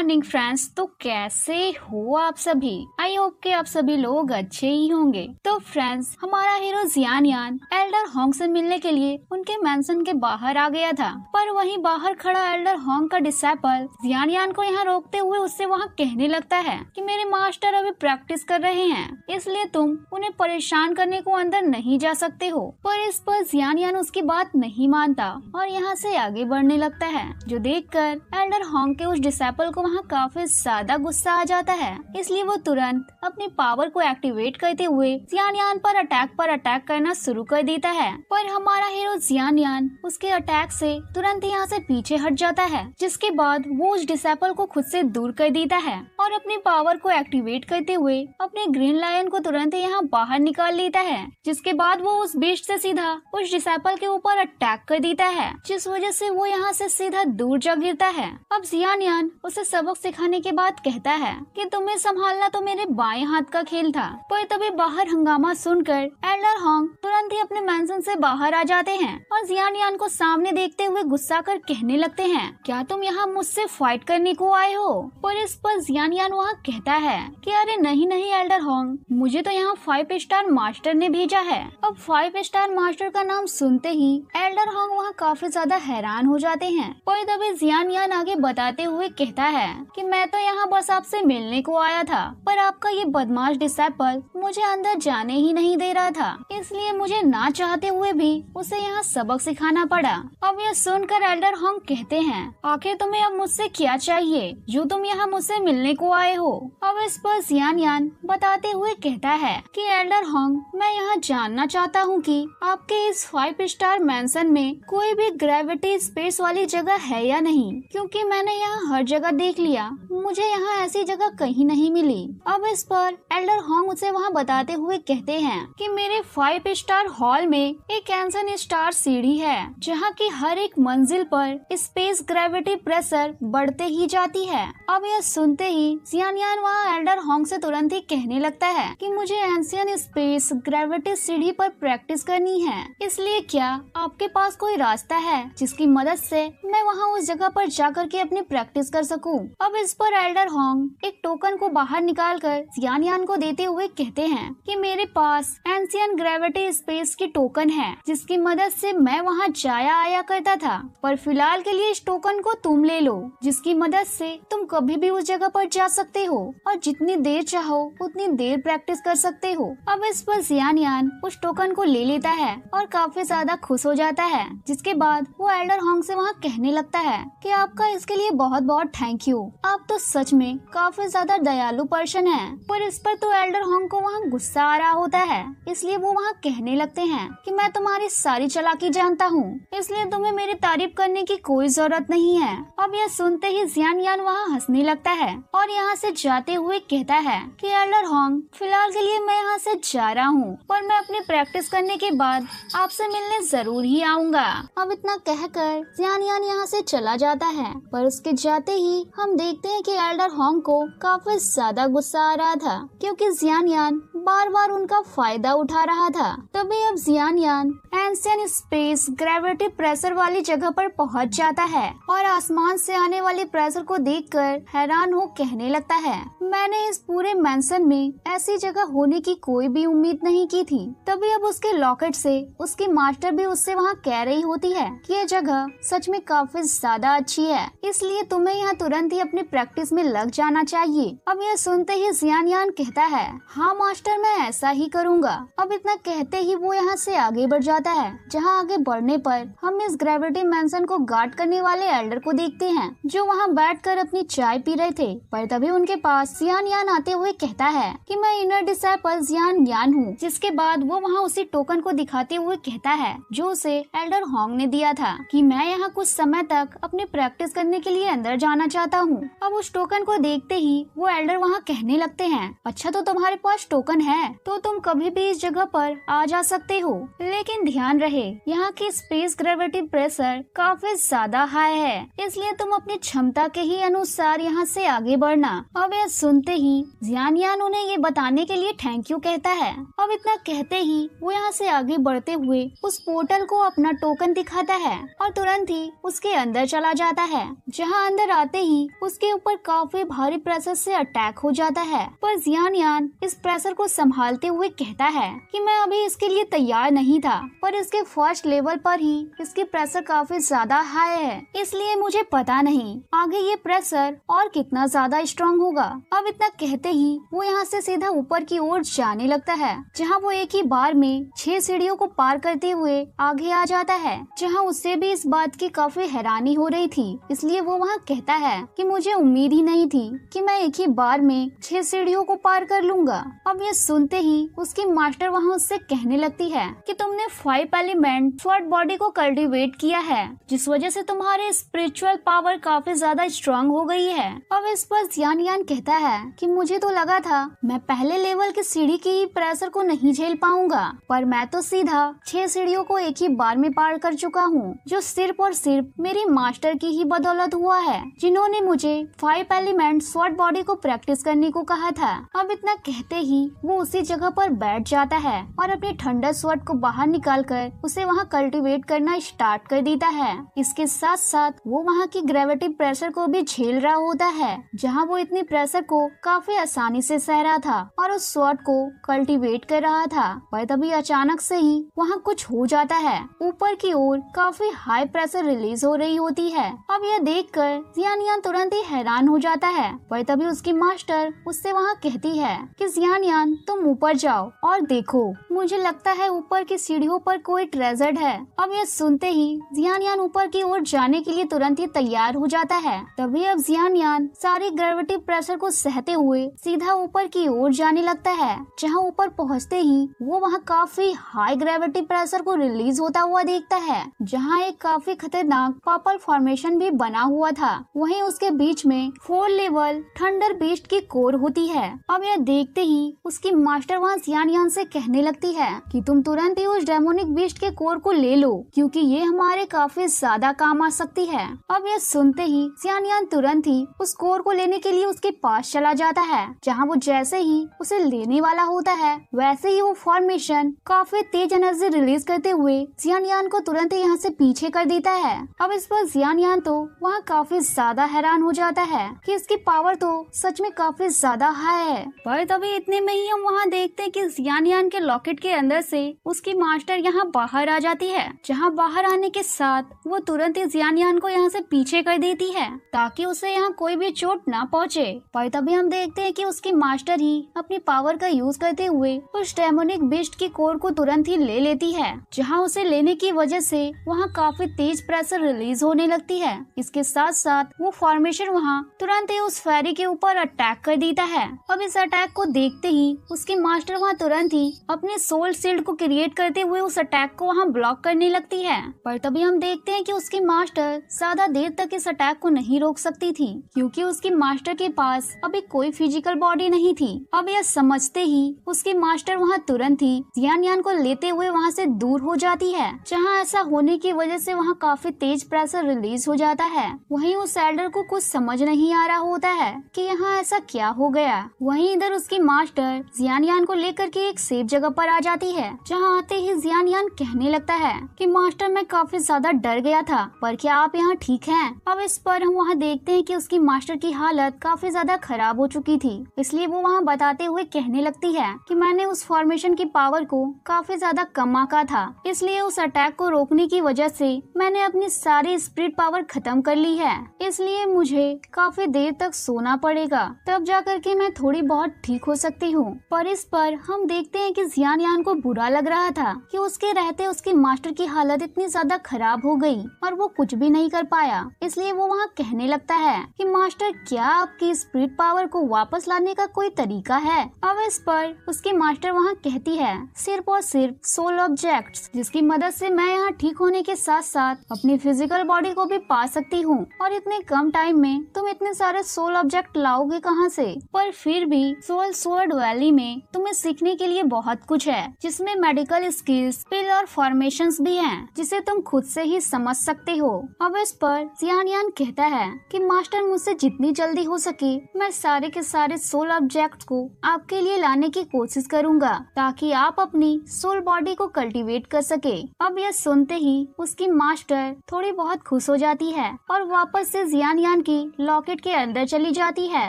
Morning friends. तो कैसे हो आप सभी? आई होप कि आप सभी लोग अच्छे ही होंगे। तो फ्रेंड्स, हमारा हीरो जियान यान एल्डर होंग से मिलने के लिए उनके मेंशन के बाहर आ गया था, पर वहीं बाहर खड़ा एल्डर होंग का डिसाइपल जियान यान को यहाँ रोकते हुए उससे वहाँ कहने लगता है कि मेरे मास्टर अभी प्रैक्टिस कर रहे हैं, इसलिए तुम उन्हें परेशान करने को अंदर नहीं जा सकते हो। पर इस पर जियान यान उसकी बात नहीं मानता और यहाँ से आगे बढ़ने लगता है, जो देखकर एल्डर होंग के उस डिसाइपल को वहाँ काफी ज्यादा गुस्सा आ जाता है। इसलिए वो तुरंत अपनी पावर को एक्टिवेट करते हुए जियान यान पर अटैक करना शुरू कर देता है। पर हमारा हीरो जियान यान उसके अटैक से तुरंत यहाँ से पीछे हट जाता है, जिसके बाद वो उस डिसाइपल को खुद से दूर कर देता है और अपनी पावर को एक्टिवेट करते हुए अपने ग्रीन लायन को तुरंत यहाँ बाहर निकाल लेता है। जिसके बाद वो उस बीस्ट से सीधा उस डिसाइपल के ऊपर अटैक कर देता है, जिस वजह से वो यहाँ से सीधा दूर जा गिरता है। अब जियान यान उसे सबक सिखाने के बाद कहता है कि तुम्हें संभालना तो मेरे बाएं हाथ का खेल था। पर तभी बाहर हंगामा सुनकर एल्डर होंग तुरंत ही अपने मेंशन से बाहर आ जाते हैं और जियान यान को सामने देखते हुए गुस्सा कर कहने लगते हैं, क्या तुम यहाँ मुझसे फाइट करने को आए हो? पर इस पर जियान यान वहाँ कहता है कि अरे नहीं एल्डर होंग, मुझे तो यहाँ 5 स्टार मास्टर ने भेजा है। अब 5 स्टार मास्टर का नाम सुनते ही एल्डर होंग वहाँ काफी ज्यादा हैरान हो जाते हैं। पर तभी जियान यान आगे बताते हुए कहता है कि मैं तो यहाँ बस आपसे मिलने को आया था, पर आपका ये बदमाश डिसाइपल मुझे अंदर जाने ही नहीं दे रहा था, इसलिए मुझे ना चाहते हुए भी उसे यहाँ सबक सिखाना पड़ा। अब यह सुनकर एल्डर होंग कहते हैं, आखिर तुम्हें अब मुझसे क्या चाहिए जो तुम यहाँ मुझसे मिलने को आए हो? अब इस पर जियान यान बताते हुए कहता है कि एल्डर होंग, मैं यहाँ जानना चाहता हूँ कि आपके इस 5 स्टार मेंशन में कोई भी ग्रेविटी स्पेस वाली जगह है या नहीं, क्योंकि मैंने यहाँ हर जगह देख लिया, मुझे यहाँ ऐसी जगह कहीं नहीं मिली। अब इस पर एल्डर होंग उसे वहाँ बताते हुए कहते हैं कि मेरे 5 स्टार हॉल में एक एंसन स्टार सीढ़ी है, जहाँ की हर एक मंजिल पर स्पेस ग्रेविटी प्रेशर बढ़ते ही जाती है। अब यह सुनते ही जियान यान वहाँ एल्डर होंग से तुरंत ही कहने लगता है कि मुझे एंशियन स्पेस ग्रेविटी सीढ़ी पर प्रैक्टिस करनी है, इसलिए क्या आपके पास कोई रास्ता है जिसकी मदद से मैं वहाँ उस जगह पर जाकर के अपनी प्रैक्टिस कर सकूं? अब इस पर एल्डर होंग एक टोकन को बाहर निकालकर जियान यान को देते हुए कहते हैं कि मेरे पास एंशियन ग्रेविटी स्पेस की टोकन है, जिसकी मदद से मैं वहाँ जाया आया करता था, पर फिलहाल के लिए इस टोकन को तुम ले लो, जिसकी मदद से तुम कभी भी उस जगह पर जा सकते हो और जितनी देर चाहो उतनी देर प्रैक्टिस कर सकते हो। अब इस पर जियान यान उस टोकन को ले लेता है और काफी ज्यादा खुश हो जाता है, जिसके बाद वो एल्डर होंग से वहाँ कहने लगता है कि आपका इसके लिए बहुत बहुत थैंक यू, आप तो सच में काफी ज्यादा दयालु पर्सन है। पर इस पर तो एल्डर होंग को वहाँ गुस्सा आ रहा होता है, इसलिए वो वहाँ कहने लगते हैं कि मैं तुम्हारी सारी चालाकी जानता हूँ, इसलिए तुम्हें मेरी तारीफ करने की कोई जरूरत नहीं है। अब यह सुनते ही जियान यान वहाँ हंसने लगता है और यहाँ से जाते हुए कहता है कि एल्डर होंग, फिलहाल के लिए मैं यहाँ से जा रहा हूँ, पर मैं अपनी प्रैक्टिस करने के बाद आपसे मिलने जरूर ही आऊँगा। अब इतना कहकर जियान यान यहाँ से चला जाता है, पर उसके जाते ही हम देखते हैं कि एल्डर होंग को काफी ज्यादा गुस्सा आ रहा था, क्योंकि जियान यान बार बार उनका फायदा उठा रहा था। तभी अब जियान यान एंशियन स्पेस ग्रेविटी प्रेशर वाली जगह पर पहुंच जाता है और आसमान से आने वाले प्रेशर को देखकर हैरान हो कहने लगता है, मैंने इस पूरे मेंशन में ऐसी जगह होने की कोई भी उम्मीद नहीं की थी। तभी अब उसके लॉकेट से उसकी मास्टर भी उससे वहाँ कह रही होती है कि ये जगह सच में काफी ज्यादा अच्छी है, इसलिए तुम्हें यहाँ तुरंत ही अपनी प्रैक्टिस में लग जाना चाहिए। अब यह सुनते ही जियान यान कहता है, हाँ मास्टर, मैं ऐसा ही करूँगा। अब इतना कहते ही वो यहाँ से आगे बढ़ जाता है, जहाँ आगे बढ़ने पर हम इस ग्रेविटी मेंशन को गार्ड करने वाले एल्डर को देखते हैं, जो वहाँ बैठकर अपनी चाय पी रहे थे। पर तभी उनके पास जियान यान आते हुए कहता है कि मैं इनर डिसाइपल जियान यान हूँ। जिसके बाद वो वहाँ उसी टोकन को दिखाते हुए कहता है जो उसे एल्डर होंग ने दिया था, कि मैं यहाँ कुछ समय तक अपनी प्रैक्टिस करने के लिए अंदर जाना चाहता हूँ। अब उस टोकन को देखते ही वो एल्डर वहाँ कहने लगते हैं, अच्छा तो तुम्हारे पास टोकन है तो तुम कभी भी इस जगह पर आ जा सकते हो, लेकिन ध्यान रहे यहाँ की स्पेस ग्रेविटी प्रेशर काफी ज्यादा हाई है, इसलिए तुम अपनी क्षमता के ही अनुसार यहाँ से आगे बढ़ना। अब यह सुनते ही जियानियान उन्हें ये बताने के लिए थैंक यू कहता है। अब इतना कहते ही वो यहाँ से आगे बढ़ते हुए उस पोर्टल को अपना टोकन दिखाता है और तुरंत ही उसके अंदर चला जाता है, जहाँ अंदर आते ही उसके ऊपर काफी भारी प्रेशर से अटैक हो जाता है। पर जियानियान इस प्रेशर को संभालते हुए कहता है कि मैं अभी इसके लिए तैयार नहीं था, पर इसके फर्स्ट लेवल पर ही इसकी प्रेशर काफी ज्यादा हाई है, इसलिए मुझे पता नहीं आगे ये प्रेशर और कितना ज्यादा स्ट्रॉन्ग होगा। अब इतना कहते ही वो यहाँ से सीधा ऊपर की ओर जाने लगता है, जहाँ वो एक ही बार में 6 सीढ़ियों को पार करते हुए आगे आ जाता है, जहाँ उससे भी इस बात की काफी हैरानी हो रही थी। इसलिए वो वहाँ कहता है कि मुझे उम्मीद ही नहीं थी कि मैं एक ही बार में 6 सीढ़ियों को पार कर लूंगा। अब ये सुनते ही उसकी मास्टर वहाँ उससे कहने लगती है कि तुमने 5 एलिमेंट स्वॉर्ड बॉडी को कल्टीवेट किया है, जिस वजह से तुम्हारे स्पिरिचुअल पावर काफी ज्यादा स्ट्रॉन्ग हो गई है। अब इस पर जियानियान कहता है कि मुझे तो लगा था मैं पहले लेवल की सीढ़ी की प्रेशर को नहीं झेल पाऊंगा, पर मैं तो सीधा 6 सीढ़ियों को एक ही बार में पार कर चुका हूँ, जो सिर्फ और सिर्फ मेरी मास्टर की ही बदौलत हुआ है, जिन्होंने मुझे 5 एलिमेंट स्वॉर्ड बॉडी को प्रैक्टिस करने को कहा था। अब इतना कहते ही वो उसी जगह पर बैठ जाता है और अपने थंडर स्वॉर्ड को बाहर निकालकर उसे वहाँ कल्टीवेट करना स्टार्ट कर देता है। इसके साथ साथ वो वहाँ की ग्रेविटी प्रेशर को भी झेल रहा होता है, जहाँ वो इतनी प्रेशर को काफी आसानी से सह रहा था और उस स्वॉर्ड को कल्टीवेट कर रहा था। पर तभी अचानक से ही वहाँ कुछ हो जाता है, ऊपर की ओर काफी हाई प्रेशर रिलीज हो रही होती है। अब यह देखकर जियानियान तुरंत ही हैरान हो जाता है, पर तभी उसकी मास्टर उससे वहाँ कहती है कि जियानियान तुम ऊपर जाओ और देखो, मुझे लगता है ऊपर की सीढ़ियों पर कोई ट्रेजर है। अब यह सुनते ही जियानियान ऊपर की ओर जाने के लिए तुरंत ही तैयार हो जाता है। तभी अब जियानियान सारी ग्रेविटी प्रेशर को सहते हुए सीधा ऊपर की ओर जाने लगता है, जहाँ ऊपर पहुँचते ही वो वहाँ काफी हाई ग्रेविटी प्रेशर को रिलीज होता हुआ देखता है, जहाँ एक काफी खतरनाक पर्पल फॉर्मेशन भी बना हुआ था। वहीं उसके बीच में 4 लेवल थंडर बीस्ट की कोर होती है। अब यह देखते ही उसकी मास्टर वहाँ जियानियान से कहने लगती है कि तुम तुरंत ही उस डेमोनिक बीस्ट के कोर को ले लो, क्योंकि ये हमारे काफी ज्यादा काम आ सकती है। अब यह सुनते ही जियानियान तुरंत ही उस कोर को लेने के लिए उसके पास चला जाता है, जहाँ वो जैसे ही उसे लेने वाला होता है वैसे ही वो फॉर्मेशन काफी तेज एनर्जी रिलीज करते हुए जियानियान को तुरंत ही यहाँ से पीछे कर देता है। अब इस पर जियानियान तो वहाँ काफी ज्यादा हैरान हो जाता है कि इसकी पावर तो सच में काफी ज्यादा हाई है। पर तभी इतने में ही हम वहाँ देखते हैं कि जियानियान के लॉकेट के अंदर से उसकी मास्टर यहाँ बाहर आ जाती है, जहाँ बाहर आने के साथ वो तुरंत ही जियानियान को यहाँ से पीछे कर देती है, ताकि उसे यहाँ कोई भी चोट ना पहुँचे। पर तभी हम देखते हैं कि उसकी मास्टर ही अपनी पावर का यूज करते हुए उस डेमोनिक बीस्ट की कोर को तुरंत ही ले लेती है, जहाँ उसे लेने की वजह से वहाँ काफी तेज प्रेशर रिलीज होने लगती है। इसके साथ साथ वो फॉर्मेशन वहाँ तुरंत ही उस फेरी के ऊपर अटैक कर देता है। अब इस अटैक को देखते ही उसकी मास्टर वहाँ तुरंत ही अपने सोल शील्ड को क्रिएट करते हुए उस अटैक को वहाँ ब्लॉक करने लगती है। पर तभी हम देखते हैं कि उसकी मास्टर ज्यादा देर तक इस अटैक को नहीं रोक सकती थी, क्योंकि उसकी मास्टर के पास अभी कोई फिजिकल बॉडी नहीं थी। अब यह समझते ही उसकी मास्टर वहाँ तुरंत ही जियानियान को लेते हुए वहाँ से दूर हो जाती है, जहाँ ऐसा होने की वजह से वहाँ काफी तेज प्रेशर रिलीज हो जाता है। वहीं उस एल्डर को कुछ समझ नहीं आ रहा होता है कि यहाँ ऐसा क्या हो गया। वहीं इधर उसकी मास्टर जियानियान को लेकर के एक सेफ जगह पर आ जाती है, जहाँ आते ही जियानियान कहने लगता है कि मास्टर मैं काफी ज्यादा डर गया था, पर क्या आप यहाँ ठीक हैं? अब इस पर हम वहाँ देखते हैं कि उसकी मास्टर की हालत काफी ज्यादा खराब हो चुकी थी, इसलिए वो वहाँ बताते हुए कहने लगती है कि मैंने उस फॉर्मेशन की पावर को काफी ज्यादा कम आंका था, इसलिए उस अटैक को रोकने की वजह से मैंने अपनी सारी स्पिरिट पावर खत्म कर ली है, इसलिए मुझे काफी देर तक सोना पड़ेगा, तब जाकर के मैं थोड़ी बहुत ठीक हो सकती हूँ। पर इस पर हम देखते हैं कि जियानियान को बुरा लग रहा था कि उसके रहते उसकी मास्टर की हालत इतनी ज्यादा खराब हो गई और वो कुछ भी नहीं कर पाया, इसलिए वो वहाँ कहने लगता है कि मास्टर क्या आपकी स्पिरिट पावर को वापस लाने का कोई तरीका है? अब इस पर उसकी मास्टर वहाँ कहती है सिर्फ और सिर्फ सोल ऑब्जेक्ट्स, जिसकी मदद से मैं यहाँ ठीक होने के साथ साथ अपनी फिजिकल बॉडी को भी पा सकती हूँ, और इतने कम टाइम में तुम इतने सारे सोल ऑब्जेक्ट लाओगे कहाँ से? पर फिर भी सोल स्वॉर्ड वैली में तुम्हें सीखने के लिए बहुत कुछ है, जिसमें मेडिकल स्किल्स, स्पिल और फॉर्मेशंस भी हैं, जिसे तुम खुद से ही समझ सकते हो। अब इस पर जियानियान कहता है कि मास्टर मुझसे जितनी जल्दी हो सके मैं सारे के सारे सोल ऑब्जेक्ट्स को आपके लिए लाने की कोशिश करूंगा ताकि आप अपनी सोल बॉडी को कल्टीवेट कर सके। अब यह सुनते ही उसकी मास्टर थोड़ी बहुत खुश हो जाती है और वापस से जियान यान की लॉकेट के अंदर चली जाती है।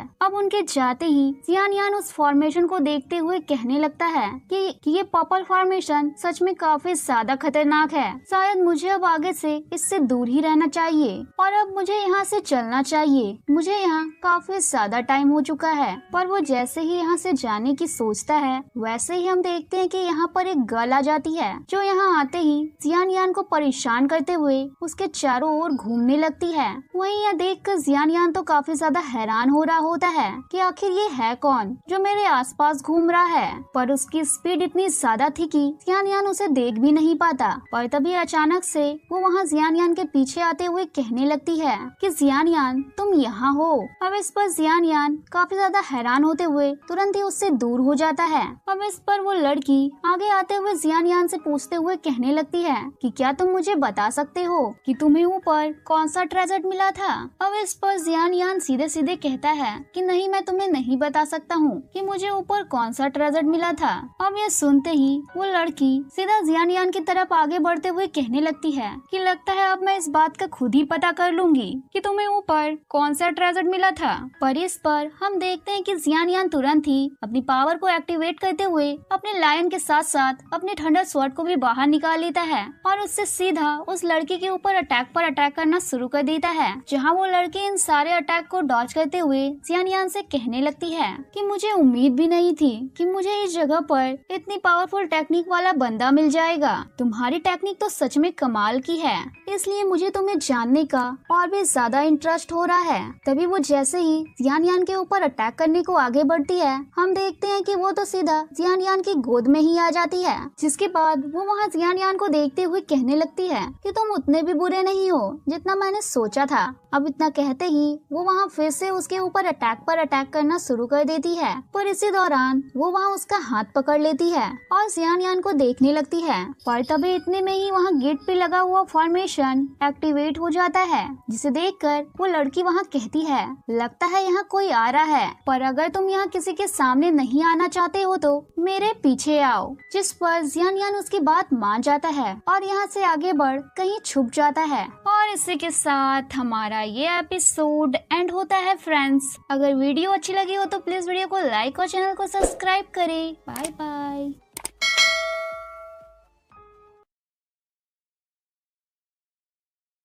अब उनके जाते ही जियान यान उस फॉर्मेशन को देखते हुए कहने लगता है कि ये पर्पल फॉर्मेशन सच में काफी ज्यादा खतरनाक है। शायद मुझे अब आगे से इससे दूर ही रहना चाहिए और अब मुझे यहाँ से चलना चाहिए। मुझे यहाँ काफी ज्यादा टाइम हो चुका है। पर वो जैसे ही यहाँ से जाने की सोचता है वैसे ही हम देखते हैं कि यहाँ पर एक गर्ल आ जाती है जो यहाँ आते ही जियान यान को परेशान करते हुए उसके चारों ओर घूमने लगती है। वहीं यह देखकर जियान यान तो काफी ज्यादा हैरान हो रहा होता है कि आखिर ये है कौन जो मेरे आसपास घूम रहा है। पर उसकी स्पीड इतनी ज्यादा थी कि जियान यान उसे देख भी नहीं पाता। पर तभी अचानक से वो वहाँ जियान यान के पीछे आते हुए कहने लगती है कि जियान यान तुम यहाँ हो। अब इस पर जियान यान काफी ज्यादा हैरान होते हुए तुरंत ही उससे दूर हो जाता है। अब इस पर वो लड़की आगे आते हुए जियान यान से पूछते हुए कहने लगती है कि क्या तुम मुझे बता सकते हो कि तुम्हें ऊपर कौन सा ट्रेजर मिला था। अब इस पर जियान यान सीधे सीधे कहता है कि नहीं, मैं तुम्हें नहीं बता सकता हूँ कि मुझे ऊपर कौन सा ट्रेजर मिला था। अब ये सुनते ही वो लड़की सीधा जियान यान की तरफ आगे बढ़ते हुए कहने लगती है कि लगता है अब मैं इस बात का खुद ही पता कर लूंगी कि तुम्हें ऊपर कौन सा ट्रेजर मिला था। पर इस पर हम देखते हैं कि जियान यान तुरंत ही अपनी पावर को एक्टिवेट करते हुए अपने लायन के साथ साथ अपने थंडर स्वॉर्ड को भी बाहर निकाल लेता है और उससे सीधा उस लड़की के ऊपर अटैक करना शुरू कर देता है। जहाँ वो लड़की इन सारे अटैक को डॉज करते हुए जियान यान से कहने लगती है कि मुझे उम्मीद भी नहीं थी कि मुझे इस जगह पर इतनी पावरफुल टेक्निक वाला बंदा मिल जाएगा। तुम्हारी टेक्निक तो सच में कमाल की है, इसलिए मुझे तुम्हें जानने का और भी ज्यादा इंटरेस्ट हो रहा है। तभी वो जैसे ही जियान यान के ऊपर अटैक करने को आगे बढ़ती है हम देखते हैं कि वो तो सीधा जियान यान की गोद में ही आ जाती है। जिसके बाद वो वहाँ जियान यान को देखते हुए कहने लगती है कि तुम उतने भी बुरे नहीं हो जितना मैंने सोचा था। अब इतना कहते ही वो वहाँ फिर से उसके ऊपर अटैक करना शुरू कर देती है। पर इसी दौरान वो वहाँ उसका हाथ पकड़ लेती है और जियान यान को देखने लगती है। पर तभी इतने में ही वहाँ गेट पे लगा हुआ फॉर्मेशन एक्टिवेट हो जाता है, जिसे देखकर वो लड़की वहाँ कहती है लगता है यहाँ कोई आ रहा है, पर अगर तुम यहाँ किसी के सामने नहीं आना चाहते हो तो मेरे पीछे आओ। जिस पर जियान यान उसकी बात मान जाता है और यहाँ से आगे बढ़ कहीं छुप जाता है। और इसी के साथ हमारा ये एपिसोड एंड होता है फ्रेंड्स। अगर वीडियो अच्छी लगी हो तो प्लीज वीडियो को लाइक और चैनल को सब्सक्राइब करें। Bye bye.